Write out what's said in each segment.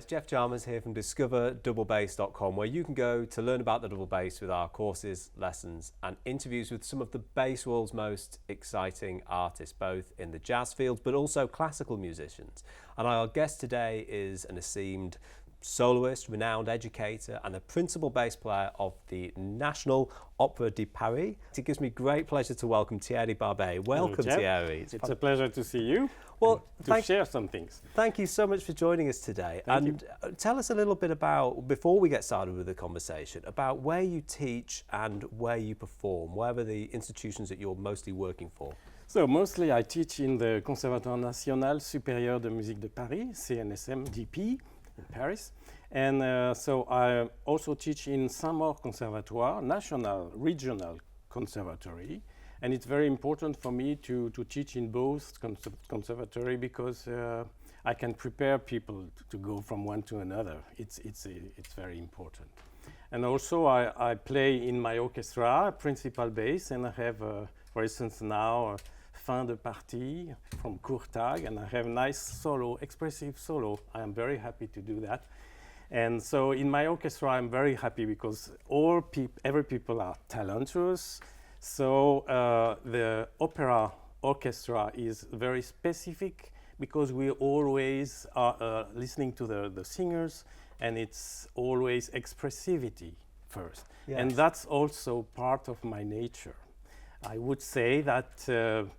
it's Jeff Chalmers here from discoverdouble-bass.com, where you can go to learn about the double bass with our courses, lessons and interviews with some of the bass world's most exciting artists, both in the jazz field but also classical musicians. And our guest today is an esteemed soloist, renowned educator and a principal bass player of the National Opera de Paris. It gives me great pleasure to welcome Thierry Barbe. Welcome, Thierry. It's a pleasure to see you. Well, to share some things. Thank you so much for joining us today. Thank you. Tell us a little bit about, before we get started with the conversation, about where you teach and where you perform. Where are the institutions that you're mostly working for? So mostly I teach in the Conservatoire National Superior de Musique de Paris, CNSM DP, in Paris. And so I also teach in Saint-Maur Conservatoire, National Regional Conservatory. And it's very important for me to teach in both conservatory because I can prepare people to go from one to another. It's very important. And also I play in my orchestra, Principal Bass, and I have, for instance, now Fin de Partie from Courtag, and I have nice solo, expressive solo. I am very happy to do that. And so in my orchestra, I'm very happy because every people are talented. So the opera orchestra is very specific because we always are listening to the singers, and it's always expressivity first. Yes. And that's also part of my nature. I would say that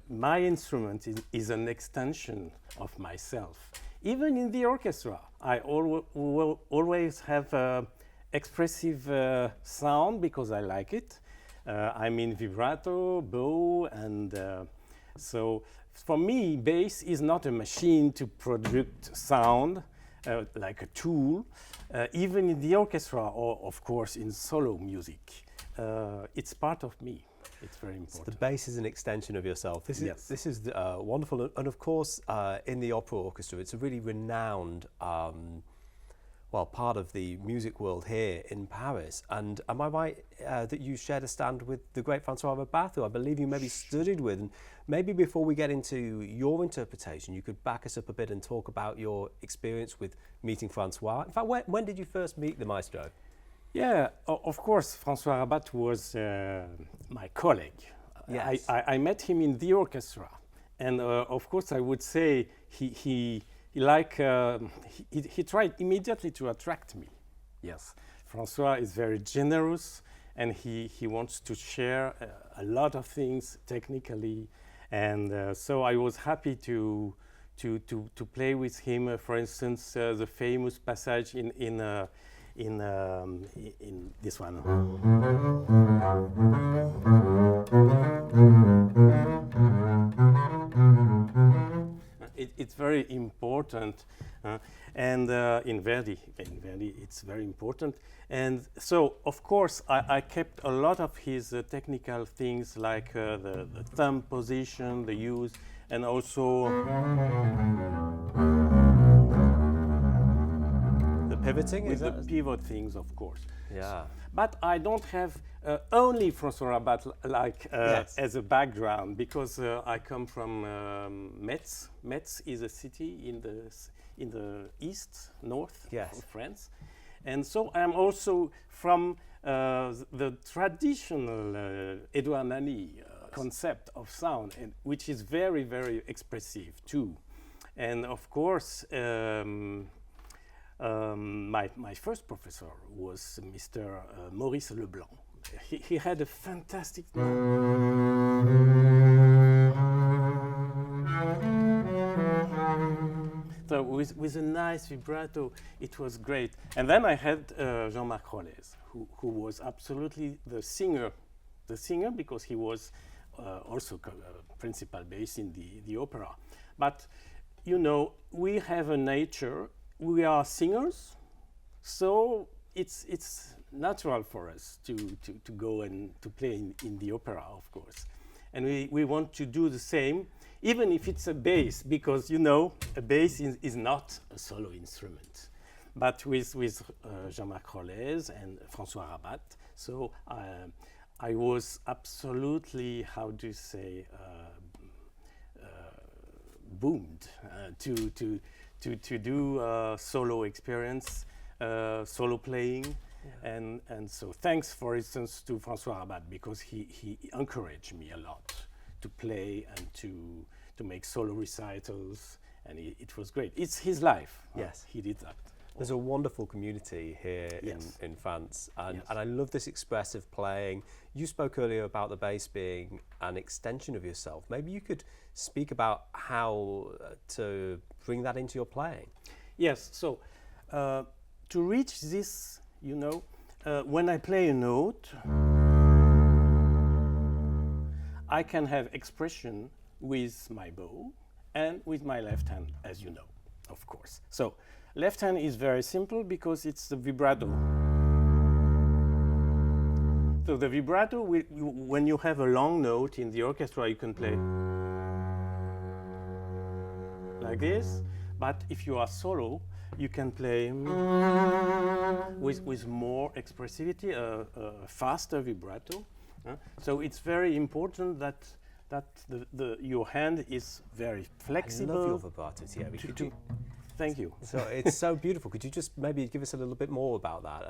my instrument is an extension of myself. Even in the orchestra, I will always have expressive sound because I like it. I mean vibrato, bow, and so for me, bass is not a machine to produce sound like a tool. Even in the orchestra, or of course in solo music, it's part of me. It's very important. So the bass is an extension of yourself. This is wonderful, and of course, in the opera orchestra, it's a really renowned, part of the music world here in Paris. And am I right that you shared a stand with the great François Rabbath, who I believe you maybe studied with? And maybe before we get into your interpretation, you could back us up a bit and talk about your experience with meeting François. In fact, when did you first meet the maestro? Yeah, of course, François Rabbath was my colleague. Yes. I met him in the orchestra, and of course, I would say he tried immediately to attract me. Yes, François is very generous, and he wants to share a lot of things technically, and so I was happy to play with him. For instance, the famous passage in this one. It's very important, and in Verdi, it's very important. And so, of course, I kept a lot of his technical things, like the thumb position, the use, and also pivoting? With the pivot things, of course. Yeah. But I don't have only François Rabbath as a background, because I come from Metz. Metz is a city in the north of France. And so I'm also from the traditional Edouard Nani concept of sound, which is very, very expressive too. And of course, my first professor was Mr. Maurice Leblanc. He had a fantastic so with a nice vibrato, it was great. And then I had Jean-Marc Rollez, who was absolutely the singer because he was also principal bass in the opera. But you know, we have a nature. We are singers, so it's natural for us to go and to play in the opera, of course. And we want to do the same, even if it's a bass, because, you know, a bass is not a solo instrument. But with Jean-Marc Rollez and François Rabbath, so I was absolutely, how do you say, boomed to to do solo experience, solo playing. And so thanks, for instance, to François Rabbath, because he encouraged me a lot to play and to make solo recitals, and it was great. It's his life. Yes. He did that. There's a wonderful community here in France, and I love this expressive playing. You spoke earlier about the bass being an extension of yourself. Maybe you could speak about how to bring that into your playing. Yes, so to reach this, you know, when I play a note, I can have expression with my bow and with my left hand, as you know, of course. So left hand is very simple because it's the vibrato. So the vibrato, when you have a long note in the orchestra, you can play like this. But if you are solo, you can play with more expressivity, a faster vibrato. So it's very important that your hand is very flexible. I love your vibrato, Thierry. Thank you. So it's so beautiful. Could you just maybe give us a little bit more about that?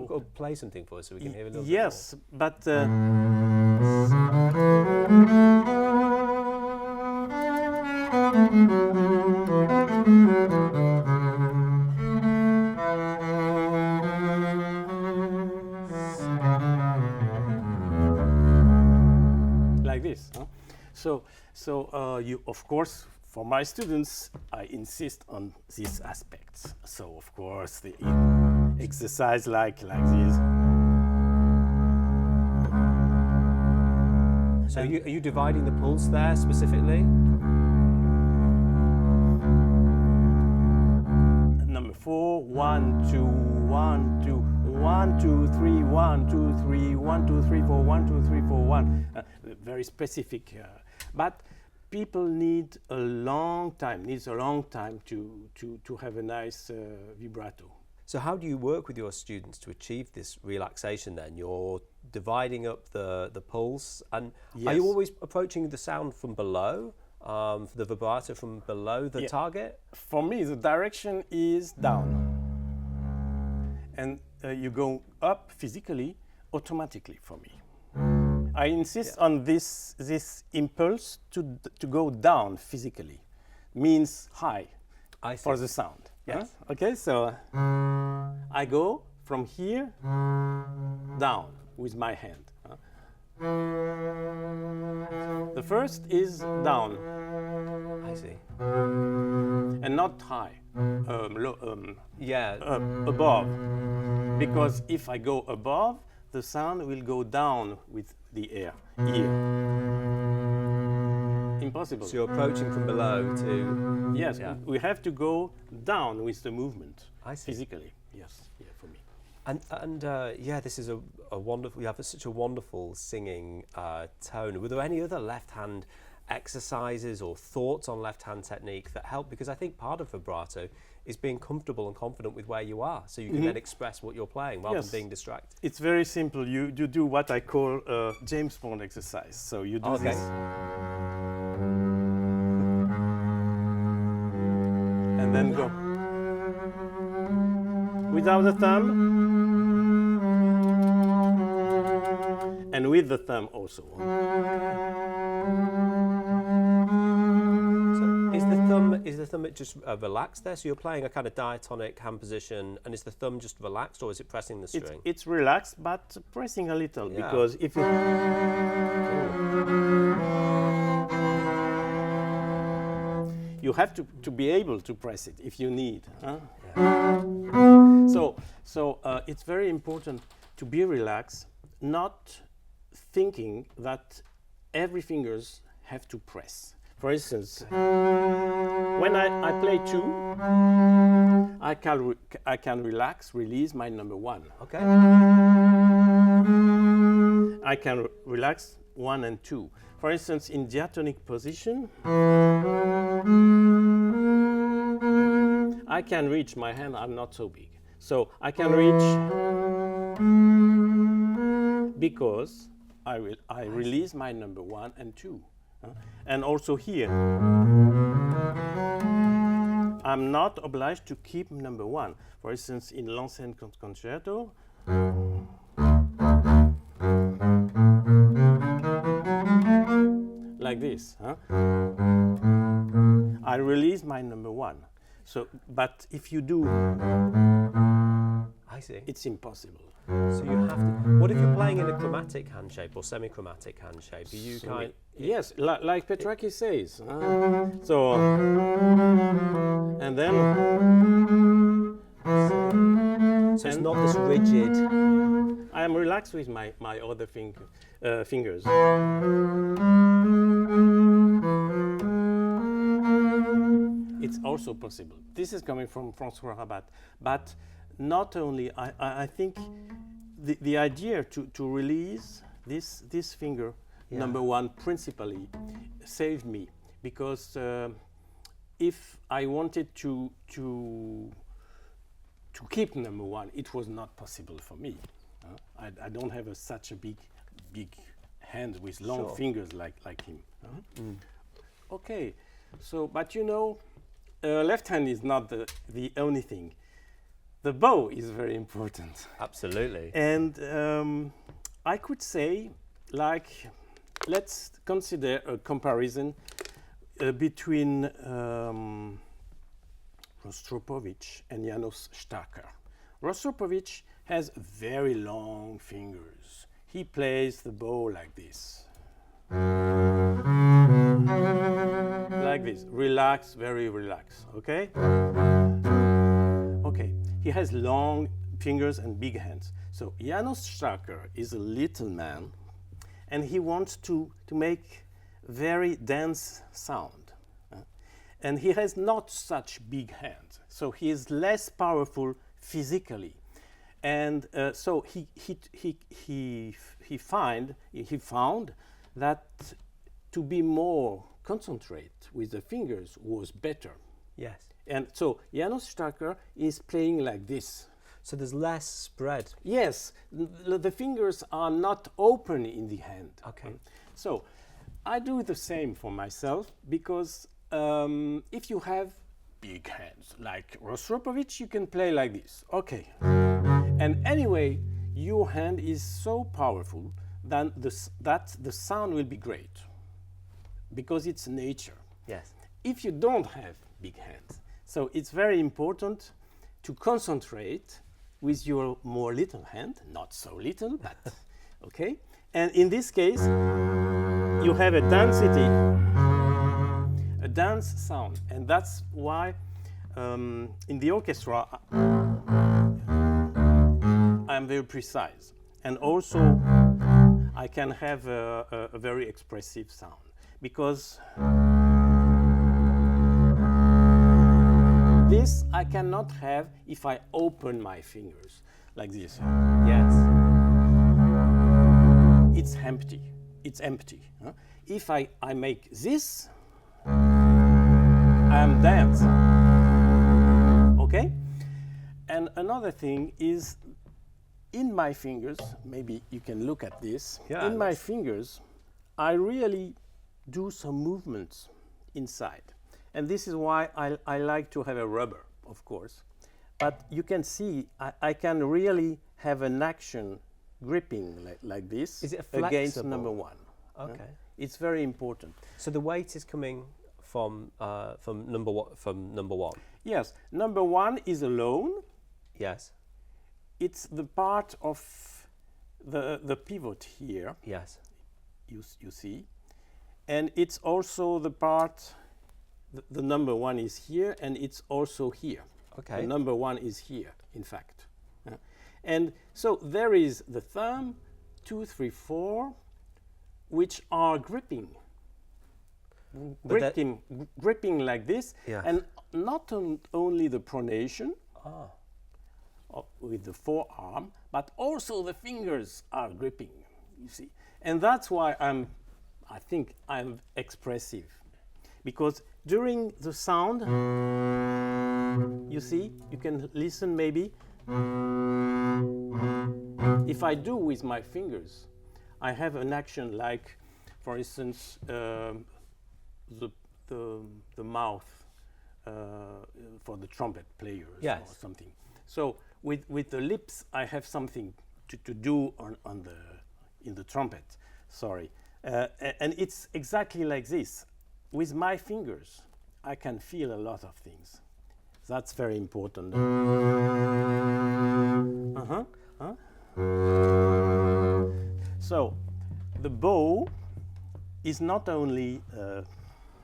Or play something for us so we can hear a little bit more. Yes, but like this. Huh? So you, of course, for my students, I insist on these aspects. So of course, the exercise like this. So are you dividing the pulse there specifically? Number 4, 1, 2, 1, 2, 1, 2, 3, 1, 2, 3, 1, 2, 3, 4, 1, 2, 3, 4, 1. Very specific, but people need a long time to have a nice vibrato. So how do you work with your students to achieve this relaxation then? You're dividing up the pulse, and are you always approaching the sound from below, the vibrato from below the target? For me, the direction is down. And you go up physically, automatically for me. I insist on this impulse to go down physically, means high for the sound. Yes. Huh? Okay, so I go from here down with my hand. The first is down. I see. And not high, above. Because if I go above, the sound will go down with the air here. Impossible. So you're approaching from below to... Yes, we have to go down with the movement. I see. Physically, yes, for me. And this is a wonderful, you have such a wonderful singing tone. Were there any other left-hand exercises or thoughts on left-hand technique that help? Because I think part of vibrato is being comfortable and confident with where you are, so you can then express what you're playing rather than being distracted. It's very simple. You do what I call a James Bond exercise. So you do this. And then go. Without the thumb. And with the thumb also. Is the thumb just relaxed there? So you're playing a kind of diatonic hand position, and is the thumb just relaxed, or is it pressing the string? It's relaxed, but pressing a little, because if you... You have to be able to press it if you need. Huh? So it's very important to be relaxed, not thinking that every fingers have to press. For instance, when I play 2, I can relax, release my number 1. Okay. I can relax 1 and 2. For instance, in diatonic position, I can reach, my hand are not so big. So I can reach because I release my number 1 and 2. And also here. I'm not obliged to keep number one. For instance, in l'Ancien Concerto, like this. Huh? I release my number one. So, but if you do, I see. it's impossible. So you have to. What if you're playing in a chromatic hand shape or semi-chromatic hand shape? Are you kind? Yes, like Petrarch says. So, and then. So it's not this rigid. I am relaxed with my other fingers. It's also possible. This is coming from François Rabbath. But not only, I think the idea to release this finger, number one, principally, saved me. Because if I wanted to keep number one, it was not possible for me. I don't have such a big hand with long fingers like him. Okay, so but you know, left hand is not the only thing. The bow is very important. Absolutely. And I could say, like, let's consider a comparison between Rostropovich and Janos Starker. Rostropovich has very long fingers. He plays the bow like this. Like this, relax, very relaxed, okay? Okay, he has long fingers and big hands. So Janos Starker is a little man, and he wants to make very dense sound. And he has not such big hands, so he is less powerful physically. And so he found that to be more concentrate with the fingers was better. Yes. And so Janos Starker is playing like this. So there's less spread. Yes, the fingers are not open in the hand. Okay. So I do the same for myself because if you have big hands like Rostropovich, you can play like this. Okay. And anyway, your hand is so powerful that the sound will be great because it's nature. Yes. If you don't have big hands, so it's very important to concentrate with your more little hand, not so little, but okay. And in this case, you have a density, a dance sound, and that's why in the orchestra I'm very precise, and also I can have a very expressive sound because this I cannot have if I open my fingers like this. Yes. It's empty. It's empty. Huh? If I make this, I'm dancing. Okay? And another thing is in my fingers, maybe you can look at this. Yeah, in my fingers, I really do some movements inside. And this is why I like to have a rubber, of course. But you can see I can really have an action gripping like this. Is it against flexible? number one? Okay. It's very important. So the weight is coming from number one. Yes, number one is alone. Yes. It's the part of the pivot here. Yes. You see, and it's also the part. The number one is here, and it's also here. Okay. The number one is here, in fact. And so there is the thumb, 2, 3, 4, which are gripping like this, Yes. and not only the pronation with the forearm, but also the fingers are gripping. You see, and that's why I think I'm expressive, because during the sound, you see, you can listen maybe. If I do with my fingers, I have an action like, for instance, the mouth for the trumpet players or Yes. something. So with the lips, I have something to do in the trumpet. Sorry, and it's exactly like this. With my fingers, I can feel a lot of things. That's very important. So the bow is not only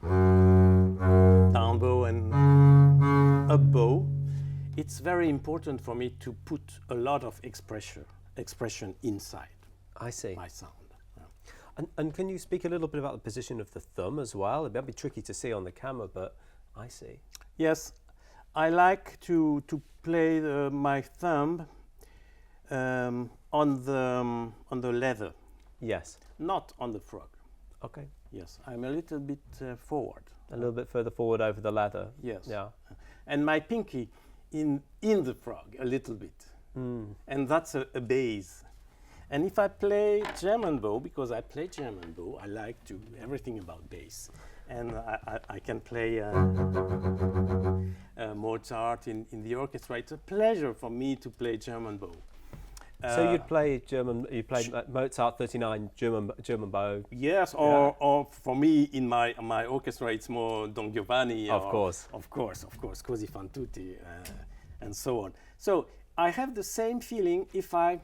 down bow and up bow. It's very important for me to put a lot of expression inside I see. my sound. And can you speak a little bit about the position of the thumb as well? It might be tricky to see on the camera, but I see. Yes, I like to play my thumb on the leather, Yes. not on the frog. Okay. Yes, I'm a little bit forward. A little bit further forward over the leather. Yes. Yeah. And my pinky in the frog a little bit. And that's a bass. And if I play German bow, because I play German bow, I like to everything about bass. And I can play Mozart in the orchestra. It's a pleasure for me to play German bow. So you'd play German. You played Mozart 39 German bow. Yes, or for me in my orchestra, it's more Don Giovanni. Of course, Così fan tutti, and so on. So I have the same feeling if I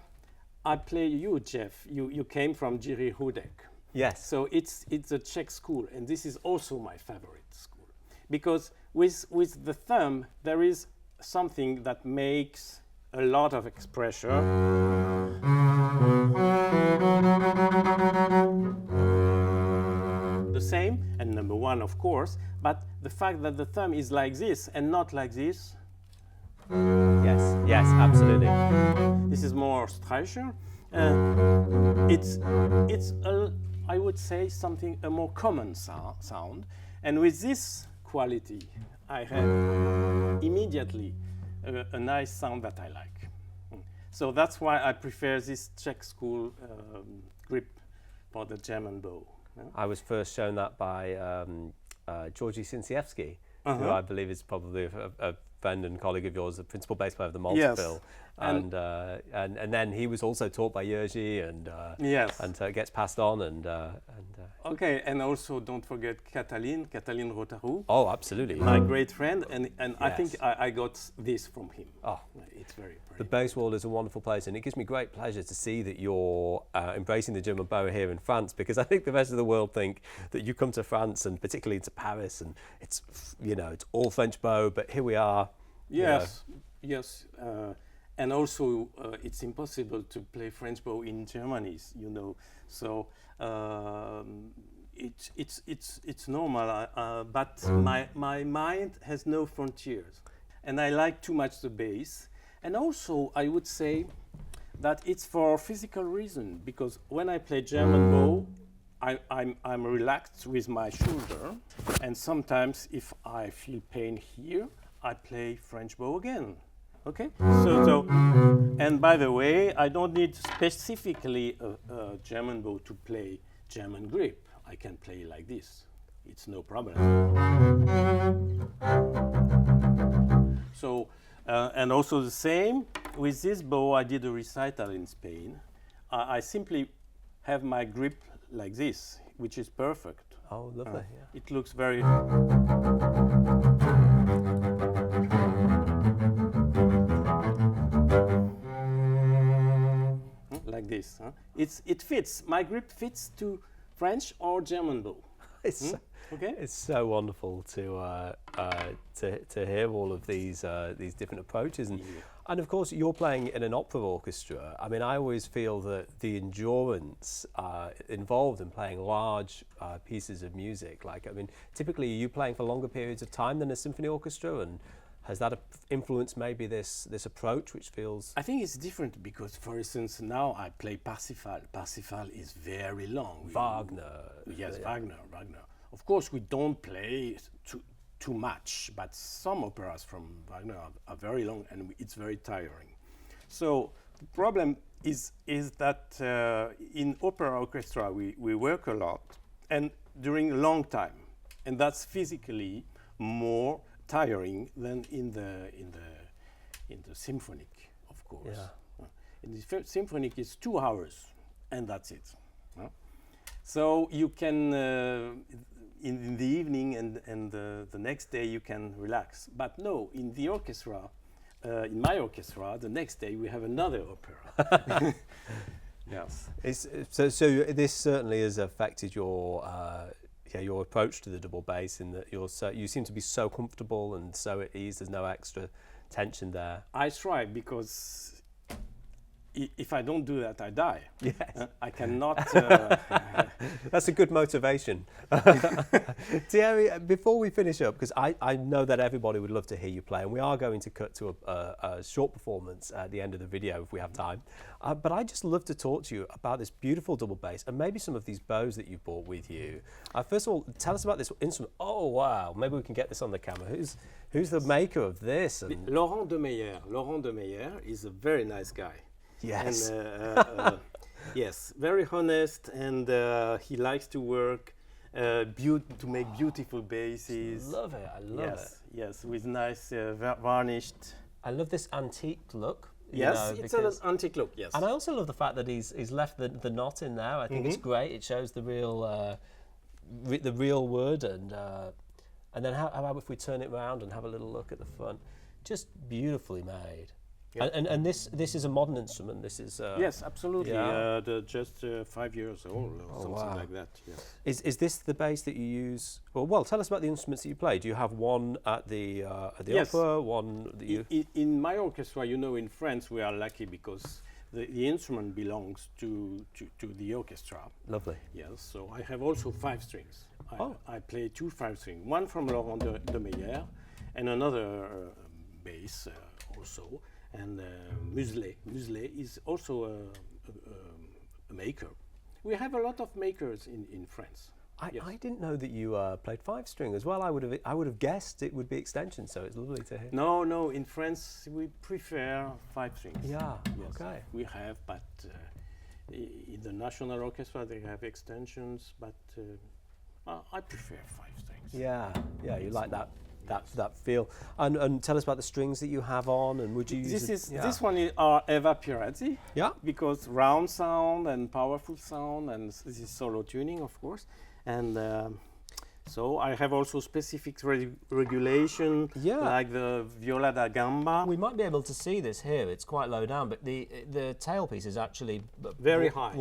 play you, Jeff. You came from Jiří Hudek. Yes. So it's a Czech school, and this is also my favorite school, because with the thumb there is something that makes a lot of expression. The same, and number one, of course, but the fact that the thumb is like this and not like this. Yes. Yes. Absolutely. This is more Streicher. I would say a more common sound, and with this quality, I have immediately a nice sound that I like. So that's why I prefer this Czech school grip for the German bow. I was first shown that by Georgi Sinsievsky, who I believe is probably a friend and colleague of yours, the principal bass player of the Multiple. Yes. And then he was also taught by Jerzy, and Yes. and so it gets passed on Okay, and also don't forget Catalin Rotaru, oh, absolutely. my great friend, and I Yes. think I got this from him. Oh. It's very The bass world is a wonderful place, and it gives me great pleasure to see that you're embracing the German bow here in France, because I think the rest of the world think that you come to France, and particularly to Paris, and it's all French bow, but here we are. Yes, yes, and also it's impossible to play French bow in Germany, So it's normal, but my mind has no frontiers, and I like too much the bass. And also, I would say that it's for physical reason, because when I play German bow, I'm relaxed with my shoulder, and sometimes if I feel pain here, I play French bow again. Okay? So and by the way, I don't need specifically a German bow to play German grip. I can play like this. It's no problem. So, and also the same with this bow. I did a recital in Spain. I simply have my grip like this, which is perfect. Oh, lovely. Yeah. It looks very. Like this. It fits. My grip fits to French or German bow. Okay. It's so wonderful to hear all of these different approaches, and of course you're playing in an opera orchestra. I mean, I always feel that the endurance involved in playing large pieces of music, typically are you playing for longer periods of time than a symphony orchestra, and has that influenced maybe this approach, which feels? I think it's different because, for instance, now I play Parsifal. Parsifal is very long. Wagner. Yes, yeah. Wagner. Of course, we don't play too much, but some operas from Wagner are very long, and it's very tiring. So the problem is that in opera orchestra we work a lot and during a long time, and that's physically more tiring than in the symphonic, of course. Yeah. In the symphonic, it's 2 hours, and that's it. So you can in the evening and the next day you can relax. But no, in the orchestra, in my orchestra, the next day we have another opera. Yes. So this certainly has affected your your approach to the double bass, in that you seem to be so comfortable and so at ease. There's no extra tension there. I try, because if I don't do that, I die. Yes. I cannot. That's a good motivation. Thierry, before we finish up, because I know that everybody would love to hear you play, and we are going to cut to a short performance at the end of the video if we have time. But I'd just love to talk to you about this beautiful double bass and maybe some of these bows that you've brought with you. First of all, tell us about this instrument. Oh, wow. Maybe we can get this on the camera. Who's the maker of this? And Laurent de Meyer. Laurent de Meyer is a very nice guy. yes. And, yes, very honest, and he likes to work to make beautiful basses. Love it. I love it. Yes, with nice varnished. I love this antique look. Yes, it's an antique look. Yes, and I also love the fact that he's left the knot in there. I think it's great. It shows the real wood, and then how about if we turn it around and have a little look at the front? Just beautifully made. Yep. And this is a modern instrument. This is yes, absolutely. Yeah. Just 5 years old or something like that. Yes. Is this the bass that you use? Well, tell us about the instruments that you play. Do you have one at the yes. opera? One that you in my orchestra, in France we are lucky because the instrument belongs to the orchestra. Lovely. Yes. So I have also 5 strings. I play 2 5-string. One from Laurent de Meyer, and another bass also. And Muselet is also a maker. We have a lot of makers in France. I didn't know that you played 5-string as well. I would have guessed it would be extension. So it's lovely to hear. No. In France we prefer 5 strings. Yeah. Yes, okay. We have, but in the National Orchestra they have extensions. But I prefer 5 strings. Yeah. You like that feel, and tell us about the strings that you have on, and would you use this one are Eva Pirazzi, because round sound and powerful sound, and this is solo tuning, of course, and so I have also specific regulation, like the viola da gamba. We might be able to see this here. It's quite low down, but the tailpiece is actually very high.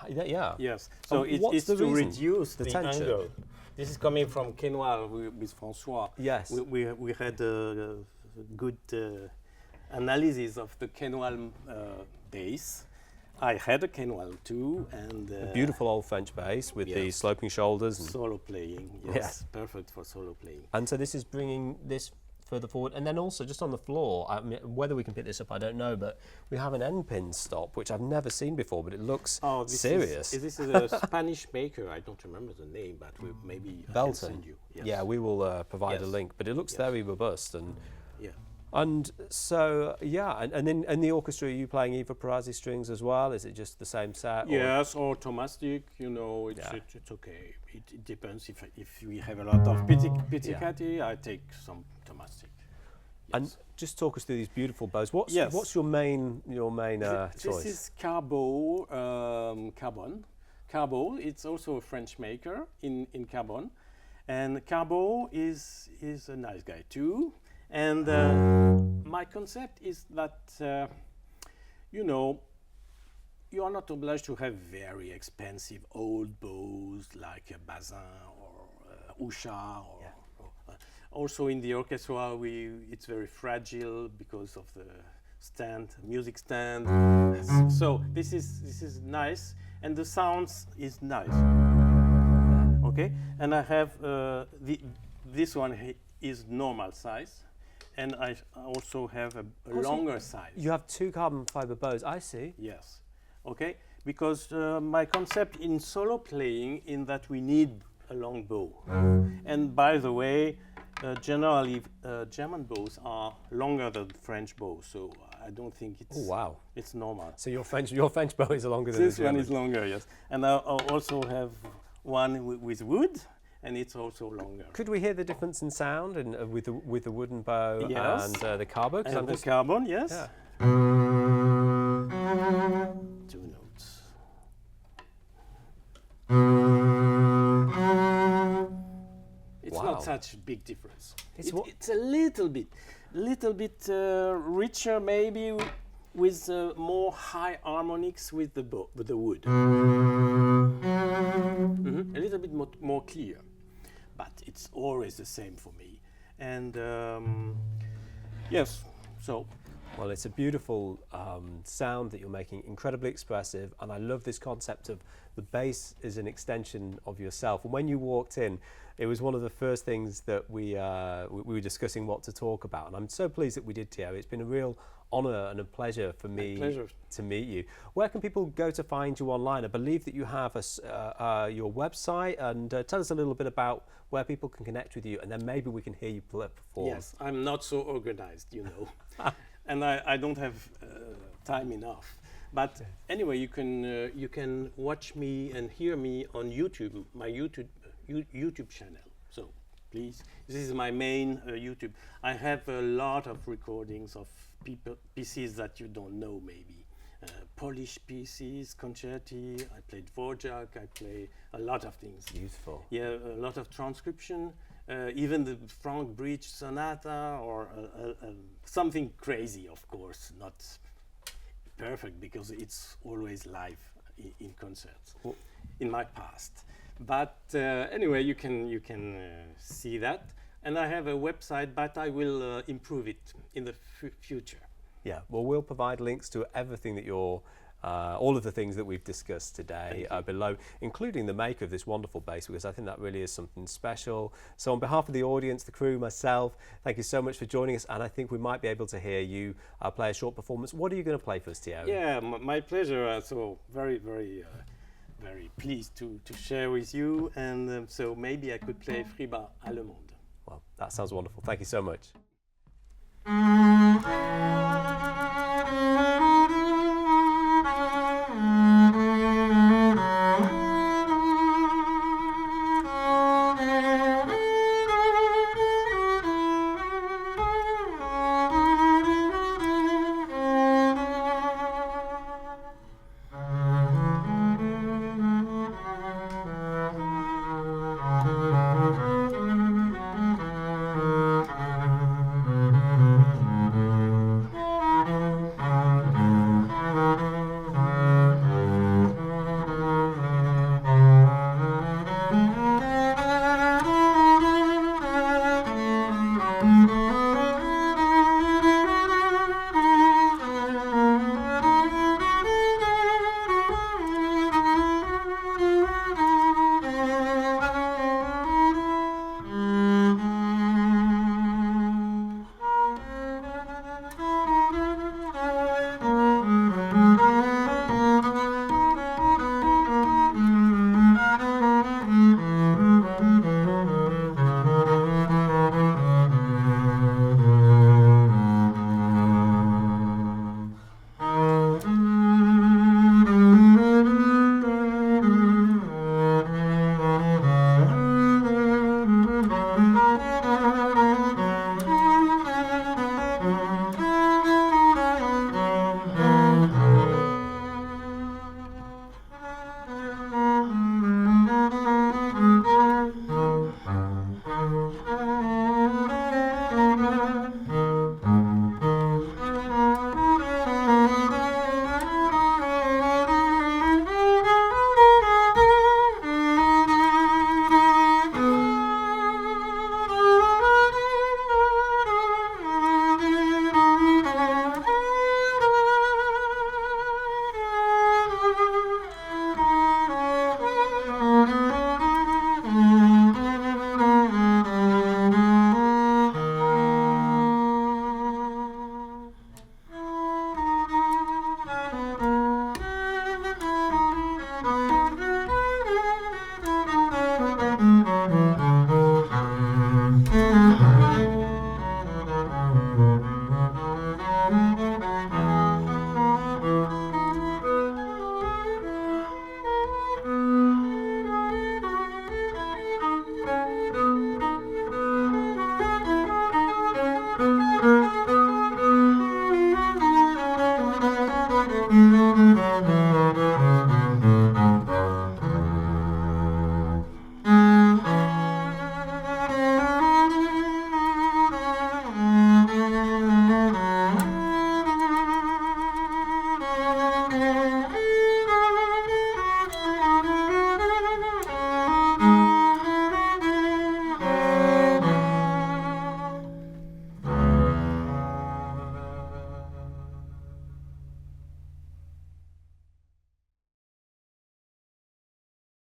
Yes. So it's to reduce the tension. Angle. This is coming from Quenoir with François. Yes. We had a good analysis of the Quenoir bass. I had a Quenoir too, and a beautiful old French bass with the sloping shoulders. And solo playing, yes, perfect for solo playing. And so this is bringing this further forward, and then also just on the floor, whether we can pick this up I don't know, but we have an end pin stop which I've never seen before, but it looks serious. This is a Spanish maker. I don't remember the name, but maybe I can send you. Yes. Yeah, we will provide a link, but it looks very robust, and and so and then in the orchestra, are you playing Eva Pirazzi strings as well? Is it just the same set? Yes, or Thomastic, it's okay. It depends. If we have a lot of pizzicati, I take some Thomastic. Yes. And just talk us through these beautiful bows. What's your main choice? This is Carbone. Carbone. It's also a French maker in Carbone, and Carbone is a nice guy too. And my concept is that you are not obliged to have very expensive old bows like a Bazin or Usha. Also in the orchestra, it's very fragile because of the music stand. So this is nice, and the sounds is nice. Okay, and I have this one is normal size. And I also have a longer size. You have 2 carbon fiber bows, I see. Yes. Okay. Because my concept in solo playing in that we need a long bow. And by the way, generally German bows are longer than French bows, so I don't think it's normal. So your French bow is longer than this one is longer, yes. And I also have one with wood. and it's also longer. Could we hear the difference in sound with the wooden bow Yes. and the carbon? And the carbon, yes. Yeah. 2 notes. It's Wow. not such a big difference. It's It's a little bit richer, maybe with more high harmonics with the wood. A little bit more clear, but it's always the same for me. And yes, so. Well, it's a beautiful sound that you're making, incredibly expressive, and I love this concept of the bass is an extension of yourself. And when you walked in, it was one of the first things that we were discussing what to talk about, and I'm so pleased that we did, Thierry. It's been a real honour and a pleasure for me to meet you. Where can people go to find you online? I believe that you have your website, and tell us a little bit about where people can connect with you, and then maybe we can hear you perform. Yes, I'm not so organized, you know. And I don't have time enough. But anyway, you can watch me and hear me on YouTube, my YouTube channel. So please, this is my main YouTube. I have a lot of recordings of pieces that you don't know maybe. Polish pieces, concerti, I played Dvorak, I play a lot of things. Beautiful. Yeah, a lot of transcription. Even the Franck Bridge Sonata or something crazy, of course, not perfect because it's always live in concerts in my past. But anyway, you can see that, and I have a website, but I will improve it in the future. Yeah, well, we'll provide links to everything that you're all of the things that we've discussed today below, including the make of this wonderful bass, because I think that really is something special. So on behalf of the audience, the crew, myself, thank you so much for joining us, and I think we might be able to hear you play a short performance. What are you going to play for us, Thierry? Yeah, my pleasure. So very pleased to share with you, and so maybe I could play Fryba Allemande. Well, that sounds wonderful. Thank you so much.